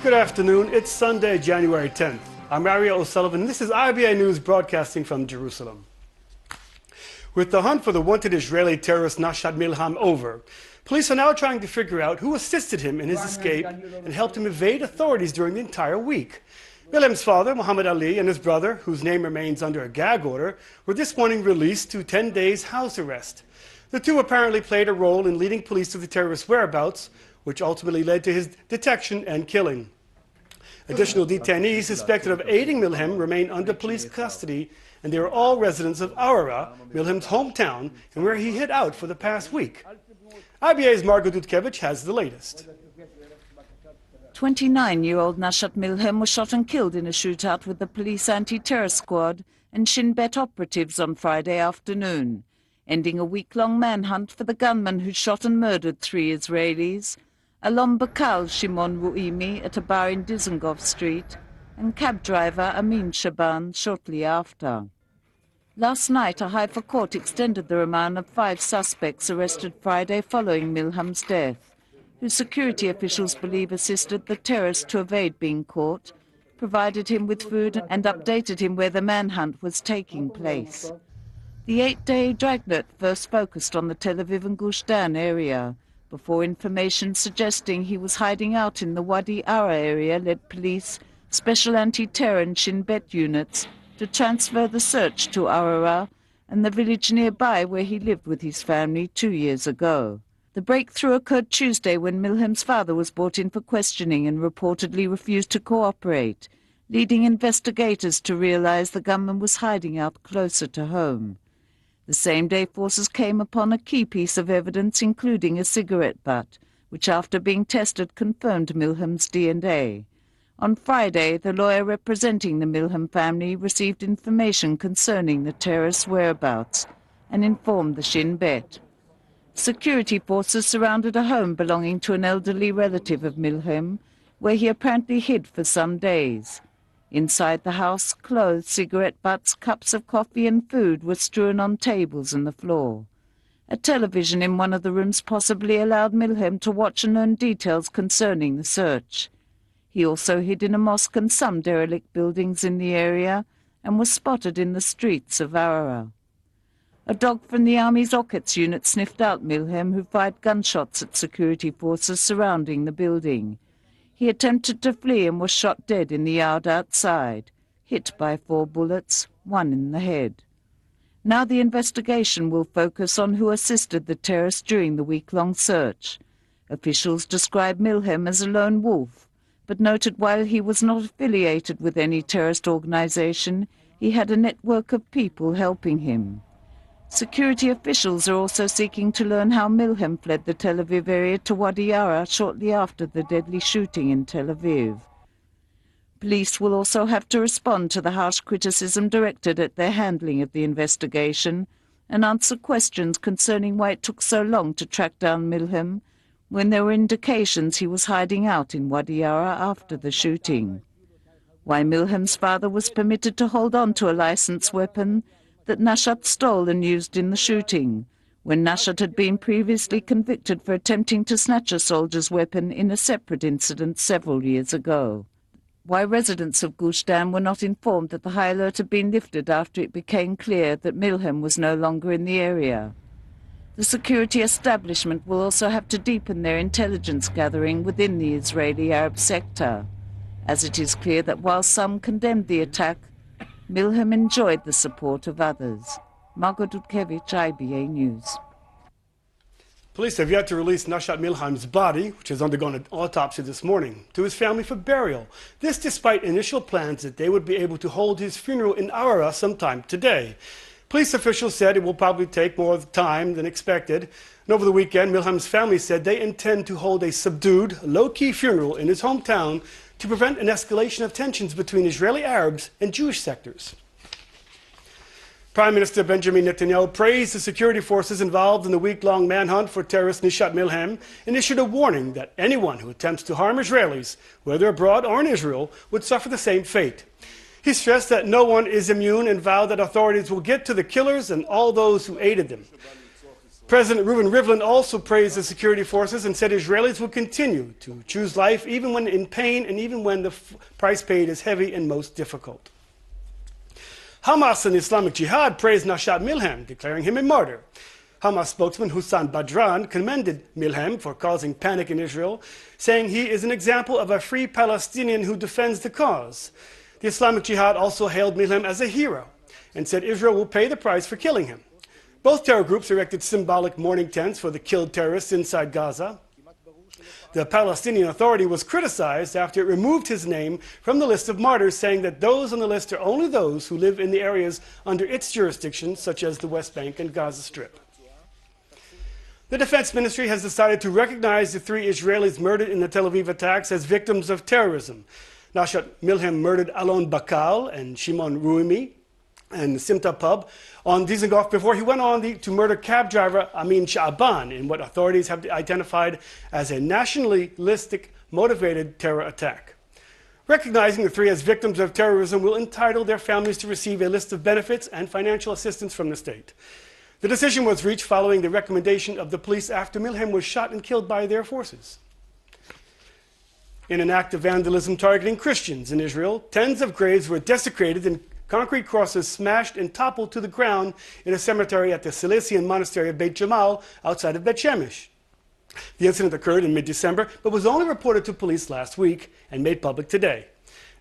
Good afternoon. It's Sunday, January 10th. I'm Mario O'Sullivan, and this is IBA News broadcasting from Jerusalem. With the hunt for the wanted Israeli terrorist Nashat Milham over, police are now trying to figure out who assisted him in his escape and helped him evade authorities during the entire week. Milham's father, Muhammad Ali, and his brother, whose name remains under a gag order, were this morning released to 10 days house arrest. The two apparently played a role in leading police to the terrorist's whereabouts, which ultimately led to his detection and killing. Additional detainees suspected of aiding Milhem remain under police custody, and they are all residents of Arara, Milhem's hometown, and where he hid out for the past week. IBA's Margot Dudkevich has the latest. 29-year-old Nashat Milhem was shot and killed in a shootout with the police anti-terror squad and Shin Bet operatives on Friday afternoon, ending a week-long manhunt for the gunman who shot and murdered 3 Israelis, Alon Bakal Shimon Ruimi at a bar in Dizengoff Street, and cab driver Amin Shaban shortly after. Last night, a Haifa court extended the remand of 5 suspects arrested Friday following Milham's death, who security officials believe assisted the terrorist to evade being caught, provided him with food and updated him where the manhunt was taking place. The 8-day dragnet first focused on the Tel Aviv and Gush Dan area, before information suggesting he was hiding out in the Wadi Ara area led police, special anti-terror and Shin Bet units to transfer the search to Arara and the village nearby where he lived with his family 2 years ago. The breakthrough occurred Tuesday when Milham's father was brought in for questioning and reportedly refused to cooperate, leading investigators to realize the gunman was hiding out closer to home. The same day, forces came upon a key piece of evidence, including a cigarette butt, which after being tested confirmed Milham's DNA. On Friday, the lawyer representing the Milham family received information concerning the terrorist's whereabouts and informed the Shin Bet. Security forces surrounded a home belonging to an elderly relative of Milhem, where he apparently hid for some days. Inside the house, clothes, cigarette butts, cups of coffee and food were strewn on tables and the floor. A television in one of the rooms possibly allowed Milhem to watch and learn details concerning the search. He also hid in a mosque and some derelict buildings in the area and was spotted in the streets of Arara. A dog from the Army's Rockets unit sniffed out Milhem, who fired gunshots at security forces surrounding the building. He attempted to flee and was shot dead in the yard outside, hit by 4 bullets, 1 in the head. Now the investigation will focus on who assisted the terrorists during the week-long search. Officials described Milhem as a lone wolf, but noted while he was not affiliated with any terrorist organization, he had a network of people helping him. Security officials are also seeking to learn how Milhem fled the Tel Aviv area to Wadi Ara shortly after the deadly shooting in Tel Aviv. Police will also have to respond to the harsh criticism directed at their handling of the investigation and answer questions concerning why it took so long to track down Milhem when there were indications he was hiding out in Wadi Ara after the shooting. Why Milhem's father was permitted to hold on to a licensed weapon that Nashat stole and used in the shooting, when Nashat had been previously convicted for attempting to snatch a soldier's weapon in a separate incident several years ago. Why residents of Gush Dan were not informed that the high alert had been lifted after it became clear that Milhem was no longer in the area. The security establishment will also have to deepen their intelligence gathering within the Israeli Arab sector, as it is clear that while some condemned the attack, Milhem enjoyed the support of others. Margot Dudkevich, IBA News. Police have yet to release Nashat Milham's body, which has undergone an autopsy this morning, to his family for burial. This despite initial plans that they would be able to hold his funeral in Arara sometime today. Police officials said it will probably take more time than expected. And over the weekend, Milham's family said they intend to hold a subdued, low-key funeral in his hometown to prevent an escalation of tensions between Israeli Arabs and Jewish sectors. Prime Minister Benjamin Netanyahu praised the security forces involved in the week-long manhunt for terrorist Nashat Milhem and issued a warning that anyone who attempts to harm Israelis, whether abroad or in Israel, would suffer the same fate. He stressed that no one is immune and vowed that authorities will get to the killers and all those who aided them. President Reuven Rivlin also praised the security forces and said Israelis will continue to choose life even when in pain and even when the price paid is heavy and most difficult. Hamas and Islamic Jihad praised Nashat Milham, declaring him a martyr. Hamas spokesman Hussein Badran commended Milham for causing panic in Israel, saying he is an example of a free Palestinian who defends the cause. The Islamic Jihad also hailed Milham as a hero and said Israel will pay the price for killing him. Both terror groups erected symbolic mourning tents for the killed terrorists inside Gaza. The Palestinian Authority was criticized after it removed his name from the list of martyrs, saying that those on the list are only those who live in the areas under its jurisdiction, such as the West Bank and Gaza Strip. The Defense Ministry has decided to recognize the 3 Israelis murdered in the Tel Aviv attacks as victims of terrorism. Nashat Milham murdered Alon Bakal and Shimon Ruimi and Simta Pub on Dizengoff before he went on to murder cab driver Amin Sha'aban in what authorities have identified as a nationalistic motivated terror attack. Recognizing the 3 as victims of terrorism will entitle their families to receive a list of benefits and financial assistance from the state. The decision was reached following the recommendation of the police after Milham was shot and killed by their forces. In an act of vandalism targeting Christians in Israel, tens of graves were desecrated and concrete crosses smashed and toppled to the ground in a cemetery at the Cilician monastery of Beit Jamal outside of Bet Shemesh. The incident occurred in mid-December, but was only reported to police last week and made public today.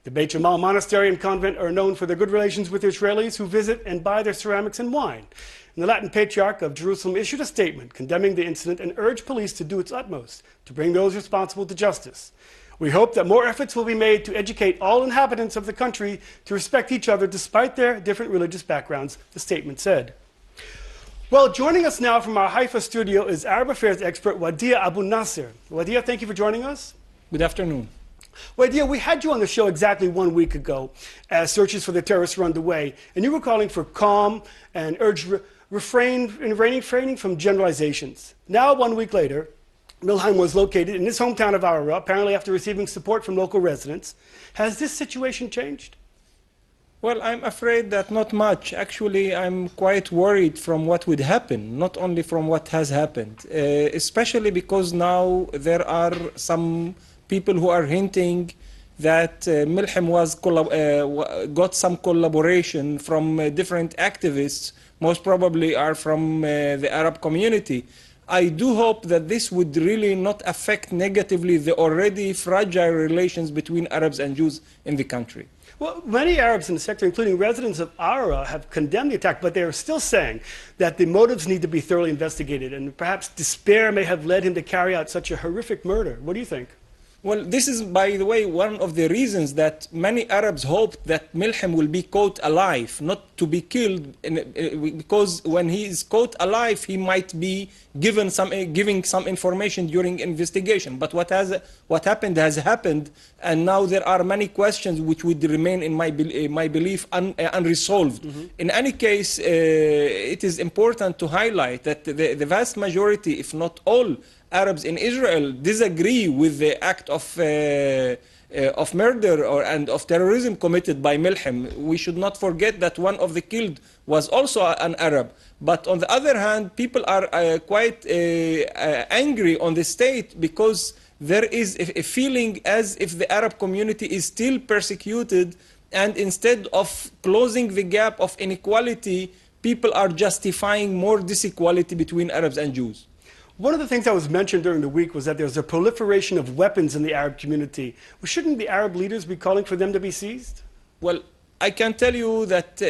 The Beit Jamal monastery and convent are known for their good relations with Israelis who visit and buy their ceramics and wine. And the Latin Patriarch of Jerusalem issued a statement condemning the incident and urged police to do its utmost to bring those responsible to justice. We hope that more efforts will be made to educate all inhabitants of the country to respect each other despite their different religious backgrounds, the statement said. Well, joining us now from our Haifa studio is Arab affairs expert Wadia Abu Nasser. Wadia, thank you for joining us. Good afternoon. Wadia, we had you on the show exactly 1 week ago as searches for the terrorists were underway, and you were calling for calm and urged refraining from generalizations. Now, 1 week later, Milham was located in his hometown of Ara, apparently after receiving support from local residents. Has this situation changed? Well, I'm afraid that not much. Actually, I'm quite worried from what would happen, not only from what has happened, especially because now there are some people who are hinting that Milham got some collaboration from different activists, most probably are from the Arab community. I do hope that this would really not affect negatively the already fragile relations between Arabs and Jews in the country. Well, many Arabs in the sector, including residents of Ara, have condemned the attack, but they are still saying that the motives need to be thoroughly investigated, and perhaps despair may have led him to carry out such a horrific murder. What do you think? Well, this is, by the way, one of the reasons that many Arabs hoped that Milham will be caught alive, not to be killed, because when he is caught alive, he might be giving some information during investigation. But what happened has happened, and now there are many questions which would remain, in my belief, unresolved. In any case, it is important to highlight that the vast majority, if not all, Arabs in Israel disagree with the act of murder and of terrorism committed by Milham. We should not forget that one of the killed was also an Arab. But on the other hand, people are quite angry on the state because there is a feeling as if the Arab community is still persecuted, and instead of closing the gap of inequality, people are justifying more disequality between Arabs and Jews. One of the things that was mentioned during the week was that there's a proliferation of weapons in the Arab community. Well, shouldn't the Arab leaders be calling for them to be seized? Well, I can tell you that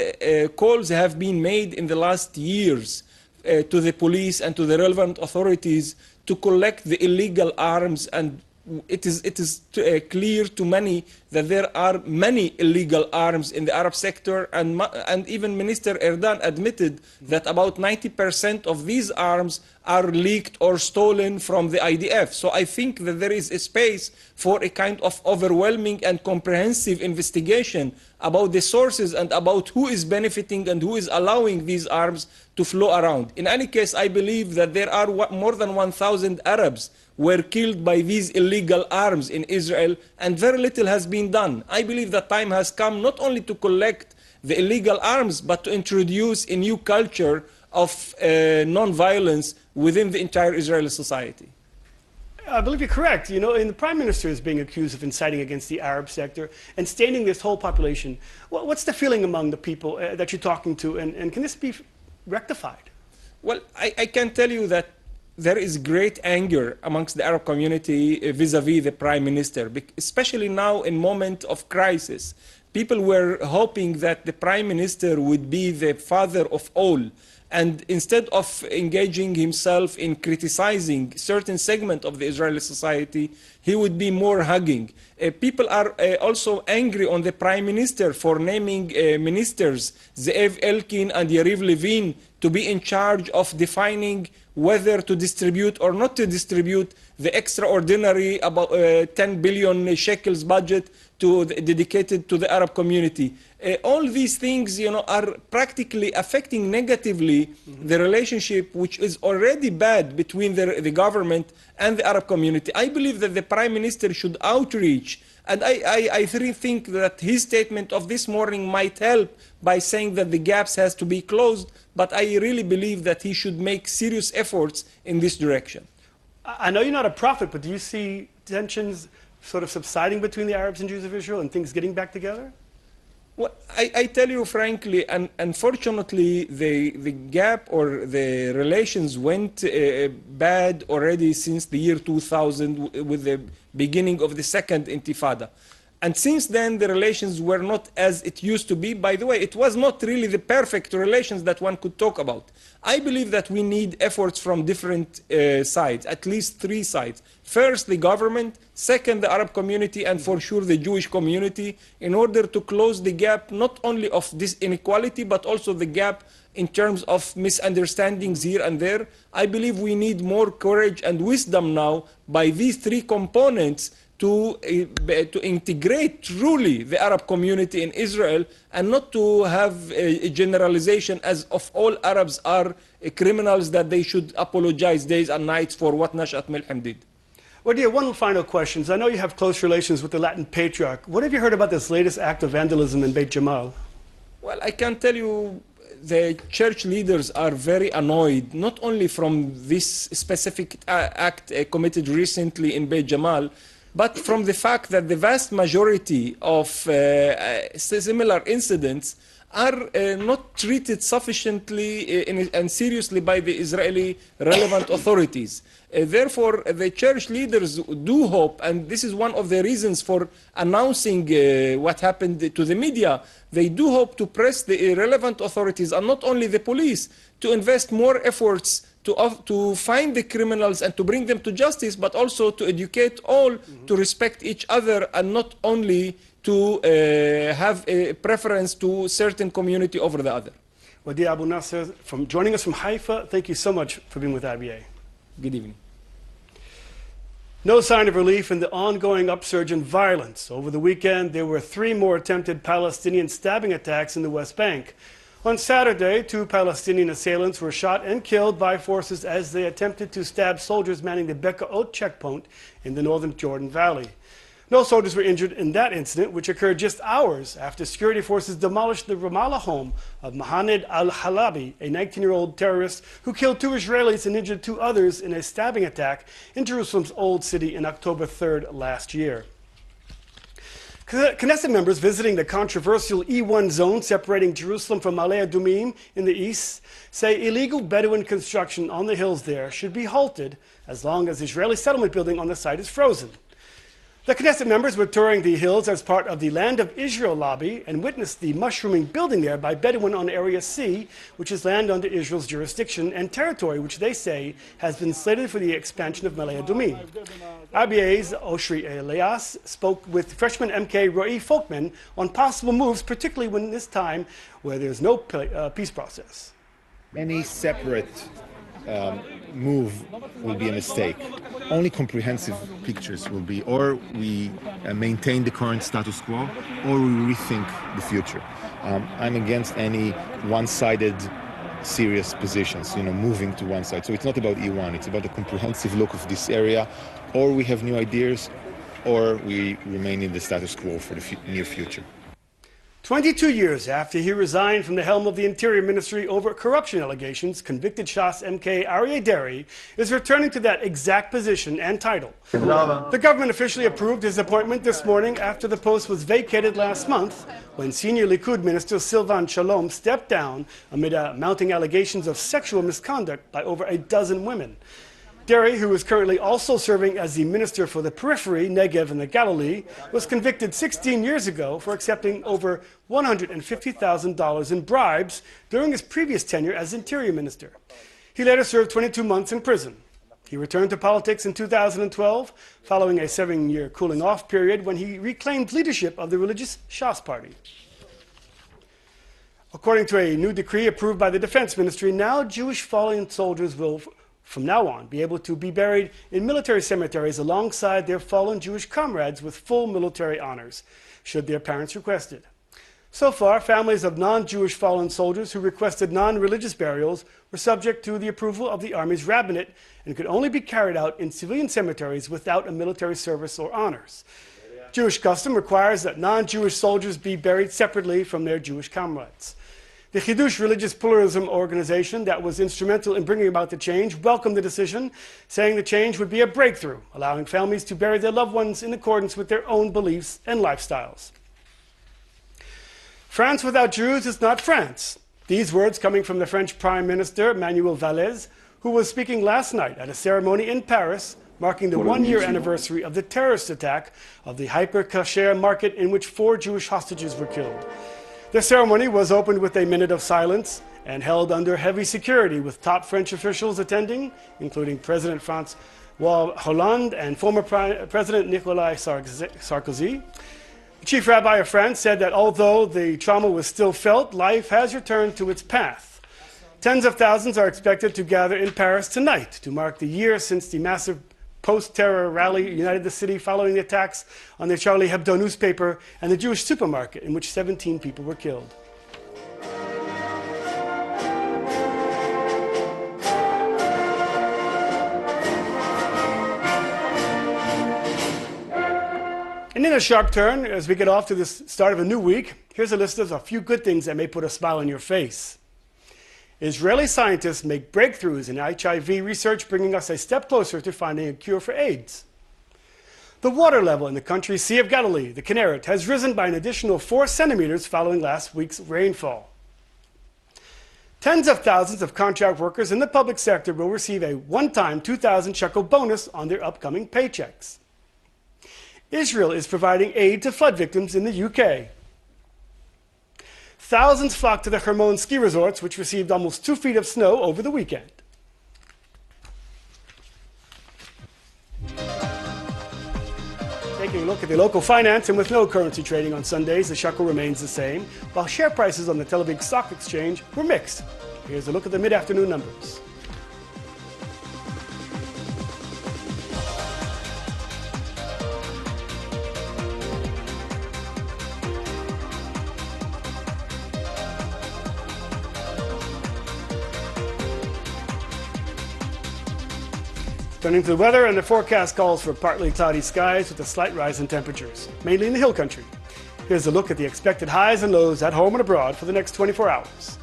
calls have been made in the last years to the police and to the relevant authorities to collect the illegal arms, and it is clear to many that there are many illegal arms in the Arab sector, and even Minister Erdogan admitted that about 90% of these arms are leaked or stolen from the IDF. So I think that there is a space for a kind of overwhelming and comprehensive investigation about the sources and about who is benefiting and who is allowing these arms to flow around. In any case, I believe that there are more than 1,000 Arabs were killed by these illegal arms in Israel, and very little has been done. I believe that time has come not only to collect the illegal arms, but to introduce a new culture of non-violence within the entire Israeli society. I believe you're correct. You know, and the Prime Minister is being accused of inciting against the Arab sector and staining this whole population. What's the feeling among the people that you're talking to, and can this be rectified? Well, I can tell you that there is great anger amongst the Arab community vis-a-vis the Prime Minister, especially now in moment of crisis. People were hoping that the Prime Minister would be the father of all. And instead of engaging himself in criticizing certain segment of the Israeli society, he would be more hugging. People are also angry on the Prime Minister for naming ministers, Ze'ev Elkin and Yariv Levin, to be in charge of defining whether to distribute or not to distribute the extraordinary about 10 billion shekels budget dedicated to the Arab community. All these things, you know, are practically affecting negatively the relationship, which is already bad between the government and the Arab community. I believe that the Prime Minister should outreach, and I think that his statement of this morning might help by saying that the gaps has to be closed, but I really believe that he should make serious efforts in this direction. I know you're not a prophet, but do you see tensions sort of subsiding between the Arabs and Jews of Israel and things getting back together? Well, I tell you frankly, and unfortunately, the gap or the relations went bad already since the year 2000 with the beginning of the second Intifada. And since then, the relations were not as it used to be. By the way, it was not really the perfect relations that one could talk about. I believe that we need efforts from different sides, at least three sides. First, the government. Second, the Arab community, and for sure the Jewish community, in order to close the gap not only of this inequality, but also the gap in terms of misunderstandings here and there. I believe we need more courage and wisdom now by these three components to integrate truly the Arab community in Israel, and not to have a generalization as of all Arabs are criminals that they should apologize days and nights for what Nashat Milham did. Well, dear, one final question. I know you have close relations with the Latin Patriarch. What have you heard about this latest act of vandalism in Beit Jamal? Well, I can tell you the church leaders are very annoyed, not only from this specific act committed recently in Beit Jamal, but from the fact that the vast majority of similar incidents are not treated sufficiently and seriously by the Israeli relevant authorities. Therefore, the church leaders do hope, and this is one of the reasons for announcing what happened to the media, they do hope to press the relevant authorities, and not only the police, to invest more efforts to find the criminals and to bring them to justice, but also to educate all to respect each other, and not only to have a preference to certain community over the other. Wadi Abu Nasser, from joining us from Haifa, thank you so much for being with IBA. Good evening. No sign of relief in the ongoing upsurge in violence. Over the weekend, there were 3 more attempted Palestinian stabbing attacks in the West Bank. On Saturday, 2 Palestinian assailants were shot and killed by forces as they attempted to stab soldiers manning the Beka Ot checkpoint in the northern Jordan Valley. No soldiers were injured in that incident, which occurred just hours after security forces demolished the Ramallah home of Mohamed al-Halabi, a 19-year-old terrorist who killed 2 Israelis and injured 2 others in a stabbing attack in Jerusalem's Old City in October 3rd last year. Knesset members visiting the controversial E1 zone separating Jerusalem from Ma'ale Adumim in the east say illegal Bedouin construction on the hills there should be halted as long as Israeli settlement building on the site is frozen. The Knesset members were touring the hills as part of the Land of Israel lobby and witnessed the mushrooming building there by Bedouin on Area C, which is land under Israel's jurisdiction and territory which they say has been slated for the expansion of Ma'ale Adumim. IBA's Oshri Elias spoke with freshman MK Ro'i Folkman on possible moves, particularly when this time where there's no peace process. Any separate move will be a mistake. Only comprehensive pictures will be, or we maintain the current status quo, or we rethink the future. I'm against any one-sided serious positions, moving to one side. So it's not about E1, it's about a comprehensive look of this area, or we have new ideas, or we remain in the status quo for the near future. 22 years after he resigned from the helm of the Interior Ministry over corruption allegations, convicted Shas MK Aryeh Deri is returning to that exact position and title. The government officially approved his appointment this morning after the post was vacated last month when senior Likud minister Silvan Shalom stepped down amid mounting allegations of sexual misconduct by over a dozen women. Deri, who is currently also serving as the Minister for the Periphery, Negev, and the Galilee, was convicted 16 years ago for accepting over $150,000 in bribes during his previous tenure as Interior Minister. He later served 22 months in prison. He returned to politics in 2012, following a 7-year cooling-off period when he reclaimed leadership of the religious Shas Party. According to a new decree approved by the Defense Ministry, now Jewish fallen soldiers will from now on be able to be buried in military cemeteries alongside their fallen Jewish comrades with full military honors, should their parents request it. So far, families of non-Jewish fallen soldiers who requested non-religious burials were subject to the approval of the Army's rabbinate and could only be carried out in civilian cemeteries without a military service or honors. Jewish custom requires that non-Jewish soldiers be buried separately from their Jewish comrades. The Chidush Religious Pluralism organization that was instrumental in bringing about the change welcomed the decision, saying the change would be a breakthrough, allowing families to bury their loved ones in accordance with their own beliefs and lifestyles. France without Jews is not France. These words coming from the French Prime Minister Manuel Valls, who was speaking last night at a ceremony in Paris marking the one-year anniversary of the terrorist attack of the Hyper Kasher market in which 4 Jewish hostages were killed. The ceremony was opened with a minute of silence and held under heavy security with top French officials attending, including President François Hollande and former President Nicolas Sarkozy. The chief rabbi of France said that although the trauma was still felt, life has returned to its path. Tens of thousands are expected to gather in Paris tonight to mark the year since the massive post-terror rally united the city following the attacks on the Charlie Hebdo newspaper and the Jewish supermarket in which 17 people were killed. And in a sharp turn, as we get off to the start of a new week, here's a list of a few good things that may put a smile on your face. Israeli scientists make breakthroughs in HIV research, bringing us a step closer to finding a cure for AIDS. The water level in the country's Sea of Galilee, the Kinneret, has risen by an additional 4 centimeters following last week's rainfall. Tens of thousands of contract workers in the public sector will receive a one-time 2,000 shekel bonus on their upcoming paychecks. Israel is providing aid to flood victims in the UK. Thousands flocked to the Hermon ski resorts, which received almost 2 feet of snow over the weekend. Taking a look at the local finance, and with no currency trading on Sundays, the shekel remains the same, while share prices on the Tel Aviv Stock Exchange were mixed. Here's a look at the mid-afternoon numbers. Turning to the weather, and the forecast calls for partly cloudy skies with a slight rise in temperatures, mainly in the hill country. Here's a look at the expected highs and lows at home and abroad for the next 24 hours.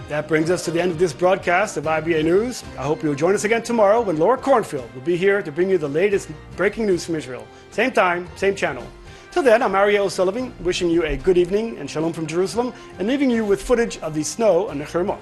That brings us to the end of this broadcast of IBA News. I hope you'll join us again tomorrow when Laura Cornfield will be here to bring you the latest breaking news from Israel. Same time, same channel. Till then, I'm Aryeh O'Sullivan, wishing you a good evening and shalom from Jerusalem, and leaving you with footage of the snow on the Hermon.